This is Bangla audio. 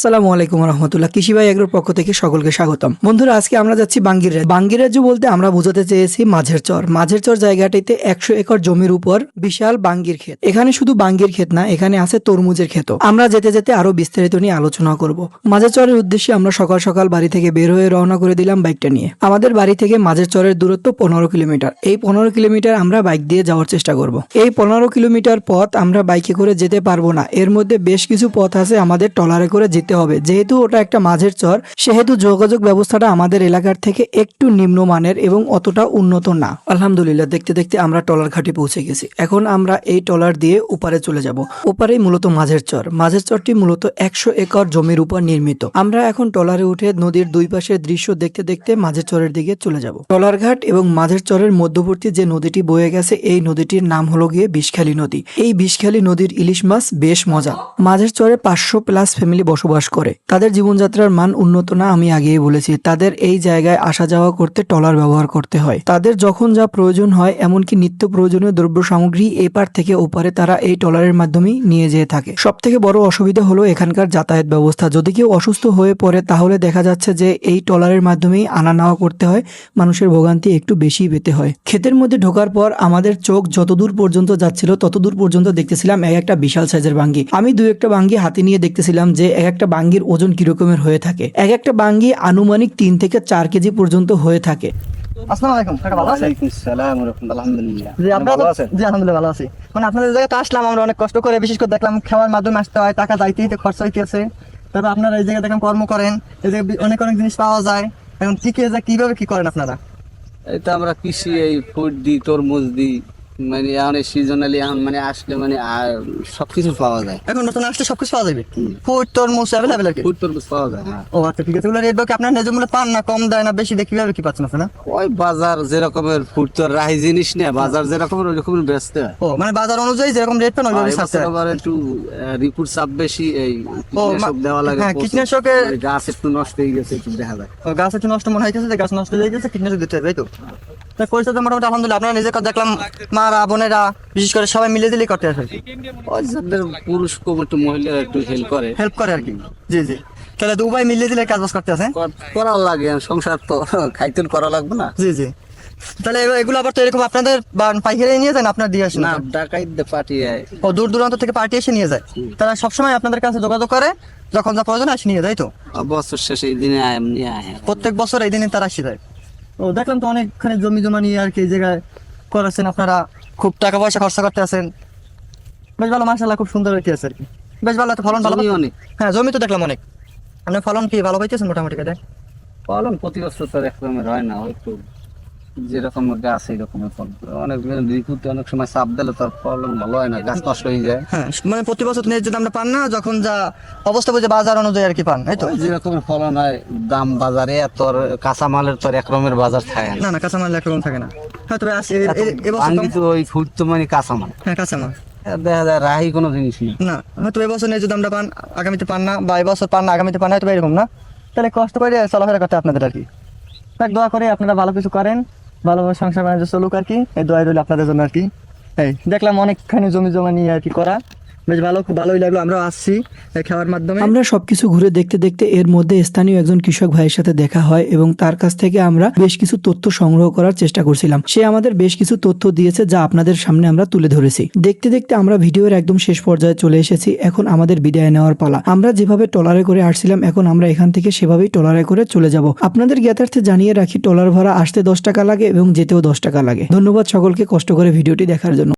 আসসালামু আলাইকুম রহমতুল্লাহ। কৃষি ভাই এগ্রোর পক্ষ থেকে সকলকে স্বাগতম। বন্ধুরা, আজকে আমরা যাচ্ছি বাঙ্গির রাজ্য বলতে আমরা বোঝাতে চেয়েছি মাঝের চর জায়গাটিতে 100 একর জমির উপর বিশাল বাঙ্গির ক্ষেত। এখানে শুধু বাঙ্গির ক্ষেত না, এখানে আছে তরমুজের ক্ষেত। আমরা যেতে যেতে আরো বিস্তারিত নিয়ে আলোচনা করব। মাঝের চরের উদ্দেশ্যে আমরা সকাল সকাল বাড়ি থেকে বের হয়ে রওনা করে দিলাম বাইকটা নিয়ে। আমাদের বাড়ি থেকে মাঝের চরের দূরত্ব 15 কিলোমিটার। এই 15 কিলোমিটার আমরা বাইক দিয়ে যাওয়ার চেষ্টা করব। এই 15 কিলোমিটার পথ আমরা বাইকে করে যেতে পারবো না, এর মধ্যে বেশ কিছু পথ আছে আমাদের ট্রলারে করে যেতে হবে। যেহেতু ওটা একটা মাঝের চর, সেহেতু যোগাযোগ ব্যবস্থাটা আমাদের এলাকার থেকে একটু নিম্নমানের এবং অতটা উন্নত না। আলহামদুলিল্লাহ, দেখতে দেখতে আমরা ট্রলার ঘাটে পৌঁছে গেছি। এখন আমরা এই ট্রলার দিয়ে ওপারে চলে যাব। ওপারেই মূলত মাঝের চরটি মূলত 100 একর জমির উপর নির্মিত। আমরা এখন ট্রলারে উঠে নদীর দুই পাশের দৃশ্য দেখতে দেখতে মাঝের চরের দিকে চলে যাব। ট্রলার ঘাট এবং মাঝের চরের মধ্যবর্তী যে নদীটি বয়ে গেছে, এই নদীটির নাম হলো গিয়ে বিষখালী নদী। এই বিষখালী নদীর ইলিশ মাছ বেশ মজা। মাঝের চরে 500+ ফ্যামিলি বসবাস করে। তাদের জীবনযাত্রার মান উন্নত না, আমি আগেই বলেছি। তাদের এই জায়গায় আসা যাওয়া করতে ট্রলার ব্যবহার করতে হয়। তাদের যখন যা প্রয়োজন হয়, এমনকি নিত্য প্রয়োজনীয় দ্রব্য সামগ্রী এপার থেকে ওপারে তারা এই ট্রলারের মাধ্যমেই নিয়ে যেয়ে থাকে। সব থেকে বড় অসুবিধা হলো এখানকার যাতায়াত ব্যবস্থা। যদি কেউ অসুস্থ হয়ে পড়ে তাহলে দেখা যাচ্ছে যে এই ট্রলারের মাধ্যমেই আনা নেওয়া করতে হয়। মানুষের ভোগান্তি একটু বেশি পেতে হয়। ক্ষেতের মধ্যে ঢোকার পর আমাদের চোখ যতদূর পর্যন্ত যাচ্ছিল ততদূর পর্যন্ত দেখতেছিলাম এক একটা বিশাল সাইজের বাঙ্গি। আমি 2-1টা বাঙ্গি হাতে নিয়ে দেখতেছিলাম যে এক একটা বাঙ্গির ওজন কিরকমের হয়ে থাকে। এক একটা বাঙ্গি আনুমানিক 3 থেকে 4 কেজি পর্যন্ত হয়ে থাকে। আসসালামু আলাইকুম, কাকা ভালো আছেন? ওয়ালাইকুম আসসালাম ওয়া রাহমাতুল্লাহ। আলহামদুলিল্লাহ। জি, আপনারা ভালো আছেন? জি, আলহামদুলিল্লাহ ভালো আছি। মানে আপনাদের জায়গাতে আসলাম আমরা অনেক কষ্ট করে, বিশেষ করে দেখলাম খাওয়ার মাধ্যমে আসতে হয়, টাকা যাইতেই তো খরচ হইতেছে। তারপর আপনারা এই জায়গায় দেখলাম কর্ম করেন, এই জায়গায় অনেক জিনিস পাওয়া যায়। এখন টিকে যায় কিভাবে কি করেন আপনারা? এই তো আমরা কৃষি এই ফুড দিই, তরমুজ দিই, মানে অনেক সিজনালি মানে আসলে মানে আর সবকিছু পাওয়া যায়। এখন নতুন আসলে সবকিছু পাওয়া যাবে, ফুড তরমুজ অ্যাভেলেবেল আর কি। ফুড তরমুজ পাওয়া যায়। হ্যাঁ, ও আচ্ছা, ঠিক আছে। ওগুলো রেট কি আপনার ন্যায্য মূল্যে পান না কম দেয় না বেশি দেয়, কিভাবে কি পাচ্ছেন আপনারা? ওই বাজার যেরকমের ফুড তো রাহি জিনিস না, বাজার যেরকমের ওই রকমের বেচতে হয়। ও মানে বাজার অনুযায়ী যেরকম রেট পান ওইভাবে ছাড়তে হয়। আবার একটু রিপোর্ট চাপ বেশি, এই কীটনাশক দেওয়া লাগে। হ্যাঁ, কীটনাশকের গাছ একটু নষ্ট হয়ে গেছে, একটু দেখা যায়। ও, গাছ একটু নষ্ট মনে হয়েছে, যে গাছ নষ্ট হয়ে গেছে, কীটনাশক দিতে হবে, তাই তো? তা পরিচর্যা মোটামুটি আলহামদুলিল্লাহ আপনারা নিজে দেখলাম মারা বোনেরা বিশেষ করে সবাই মিলে দিলেই করতে আসে, ওই যাদের পুরুষ কম একটু মহিলা একটু হেল্প করে আর কি। জি জি, তাহলে তো উভয় মিলিয়ে দিলে কাজ বাজ করতে আছে। করা লাগে, সংসার তো খাইতে করা লাগবে না। জি জি, তাহলে এগুলো আবার তো এরকম আপনাদের পাইকারি নিয়ে যান, আপনার দিয়ে আসেন? না, ঢাকায় পাঠিয়ে ও, দূর দূরান্ত থেকে পার্টি এসে নিয়ে যায়। তারা সবসময় আপনাদের কাছে যোগাযোগ করে, যখন যা প্রয়োজন আসে নিয়ে যায়, তো বছর শেষে এই দিনে এমনি আয়। প্রত্যেক বছর এই দিনে তারা আসে যায়। ও, দেখলাম তো অনেকখানি জমি জমা নিয়ে আর কি এই জায়গায় করেছেন আপনারা, খুব টাকা পয়সা খরচা করতে আছেন। বেশ ভালো, মাশাআল্লাহ, খুব সুন্দর হইতে আছে আর কি। বেশ ভালো, তো ফলন ভালো জমি অনেক। হ্যাঁ, জমি তো দেখলাম অনেক। আপনার ফলন কি ভালো পাইতেছেন মোটামুটি কাজে? ফলন প্রতি বছর তো একরকমের হয় না, হয়তো যেরকম গাছ এই রকমের ফলন। অনেক ঋতুতে অনেক সময় চাপ দিলে তার ফলন ভালো হয় না, গাছ নষ্ট হয়ে যায়। হ্যাঁ, মানে প্রতি বছর ন্যায্য দামটা পান না, যখন যা অবস্থা বুঝে বাজার অনুযায়ী আর কি পান, এই তো? ওই যে রকমের ফলন হয় দাম বাজারে, তোর কাঁচামালের তোর একরকমের বাজার থাকে না না, কাঁচামাল একরকম থাকে না। হ্যাঁ, তবে এবছর আঙ্গি তো ওই ফুড তো মানে কাঁচামাল। হ্যাঁ, কাঁচামাল দেখা যায় রাহি কোনো জিনিস নেই। না, হয়তো এবছর ন্যায্য দামটা পান, আগামীতে পান না, বা এবছর পান না আগামীতে পান না, হয়তো এরকম না। তাহলে কষ্ট করে চলাফেরা করতে আপনাদের আর কি। তাই দোয়া করে আপনারা ভালো কিছু করেন, ভালোভাবে সংসার বাণিজ্য চলুক আর কি, এই দোয়াই রইল আপনাদের জন্য আর কি। এই দেখলাম অনেকখানি জমি জমা নিয়ে আর কি করা, বেশ ভালো, খুব ভালোই লাগলো। আমরা আসছি এই খাওয়ার মাধ্যমে। আমরা সবকিছু ঘুরে দেখতে দেখতে এর মধ্যে স্থানীয় একজন কৃষক ভাইয়ের সাথে দেখা হয় এবং তার কাছ থেকে আমরা বেশ কিছু তথ্য সংগ্রহ করার চেষ্টা করছিলাম। সে আমাদের বেশ কিছু তথ্য দিয়েছে যা আপনাদের সামনে আমরা তুলে ধরেছি। দেখতে দেখতে আমরা ভিডিওর একদম শেষ পর্যায়ে চলে এসেছি। এখন আমাদের বিদায় নেওয়ার পালা। আমরা যেভাবে ট্রলারে করে আসছিলাম, এখন আমরা এখান থেকে সেভাবেই ট্রলারে করে চলে যাব। আপনাদের জ্ঞাতার্থে জানিয়ে রাখি, ট্রলার ভাড়া আসতে 10 টাকা লাগে এবং যেতেও 10 টাকা লাগে। ধন্যবাদ সকলকে কষ্ট করে ভিডিওটি দেখার জন্য।